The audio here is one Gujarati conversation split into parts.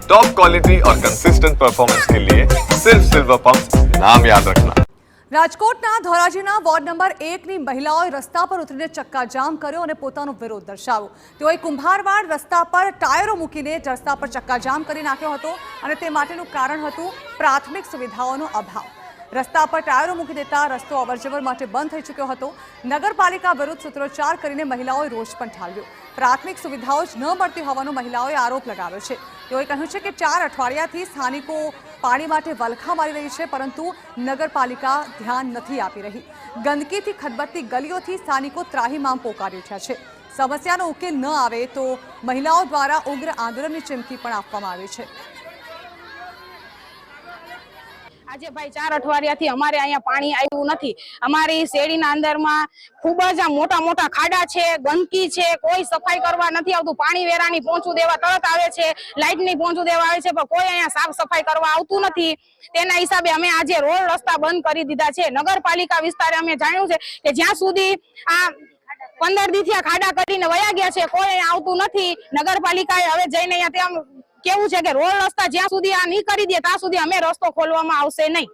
टॉप क्वालिटी और कंसिस्टेंट परफॉर्मेंस के लिए सिर्फ सिल्वर पंप नाम याद रखना। રાજકોટના ધોરાજીના વોર્ડ નંબર 1 ની મહિલાઓએ રસ્તા પર ઉતરીને ચક્કાજામ કર્યો અને પોતાનો વિરોધ દર્શાવ્યો। તેઓએ કુંભારવાડ રસ્તા પર ટાયરો મૂકીને રસ્તા પર ચક્કાજામ કરી નાખ્યો હતો અને તે માટેનું કારણ હતું પ્રાથમિક સુવિધાઓનો અભાવ। રસ્તા પર ટાયરો મૂકી દેતા રસ્તો અવરજવર માટે બંધ થઈ ચૂક્યો હતો। નગરપાલિકા વિરુદ્ધ સૂત્રોચ્ચાર કરીને મહિલાઓએ રોષ પણ ઠાલવ્યો। પ્રાથમિક સુવિધાઓ જ ન મળતી હોવાનો મહિલાઓએ આરોપ લગાવ્યો છે। તેઓએ કહ્યું છે કે 4 અઠવાડિયાથી સ્થાનિકો પાણી માટે વલખા મારી રહી છે, પરંતુ નગરપાલિકા ધ્યાન નથી આપી રહી। ગંદકીથી ખદબદતી ગલીઓથી સ્થાનિકો ત્રાહિમામ પોકારી ઉઠ્યા છે। સમસ્યાનો ઉકેલ ન આવે તો મહિલાઓ દ્વારા ઉગ્ર આંદોલનની ચીમકી પણ આપવામાં આવી છે। આજે ભાઈ 4 અઠવાડિયાથી અમારે અહીંયા પાણી આવ્યું નથી। અમારી શેરીના અંદરમાં ખૂબ જ મોટા મોટા ખાડા છે, ગંદકી છે, કોઈ સફાઈ કરવા નથી આવતું। પાણી વેરાની પહોંચું દેવા તરત આવે છે, લાઇટની પહોંચું દેવા આવે છે, પણ કોઈ અહીંયા સાફ સફાઈ કરવા આવતું નથી। તેના હિસાબે અમે આજે રોડ રસ્તા બંધ કરી દીધા છે। નગરપાલિકા વિસ્તારે અમે જાણ્યું છે કે જ્યાં સુધી આ 15 દીથી આ ખાડા કરીને વયા ગયા છે, કોઈ આવતું નથી। નગરપાલિકાએ હવે જઈને અહીંયા ત્યાં કેવું છે કે રોડ રસ્તા જ્યાં સુધી આ નહીં કરી દે ત્યાં સુધી અમે રસ્તો ખોલવામાં આવશે નહીં।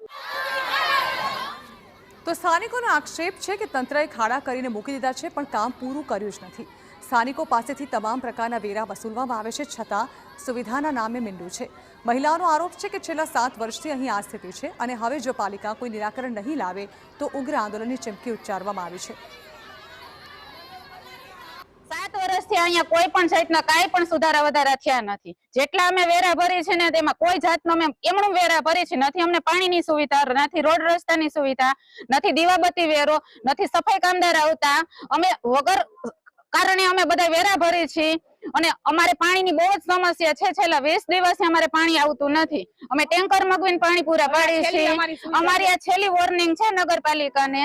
તો સ્થાનિકોનો આક્ષેપ છે કે તંત્રએ ખાડા કરીને મૂકી દીધા છે, પણ કામ પૂરું કર્યું જ નથી। સ્થાનિકો પાસેથી તમામ પ્રકારના વેરા વસૂલવામાં આવે છે, છતાં સુવિધાના નામે મીંડું છે। મહિલાઓનો આરોપ છે કે છેલ્લા 7 વર્ષથી અહીં આ સ્થિતિ છે અને હવે જો પાલિકા કોઈ નિરાકરણ નહીં લાવે તો ઉગ્ર આંદોલનની ચીમકી ઉચ્ચારવામાં આવી છે। 7 વર્ષથી અહીંયા કોઈ પણ જાતના કાંઈ પણ સુધારા વધારા થયા નથી। જેટલા અમે વેરા ભરી છે ને તેમાં કોઈ જાતનો અમે એમણું વેરા ભરી છે નથી। અમને પાણીની સુવિધા નથી, રોડ રસ્તાની સુવિધા નથી, દીવાબત્તી વેરો નથી, સફાઈ કામદાર આવતા। અમે વગર કારણે અમે બધા વેરા ભરી છીએ અને અમારે પાણીની બહુ જ સમસ્યા છે। છેલ્લા 20 દિવસથી અમારે પાણી આવતું નથી। અમે ટેન્કર મગવીને પાણી પૂરા પાડીએ છીએ। અમારી આ છેલ્લી વોર્નિંગ છે નગરપાલિકાને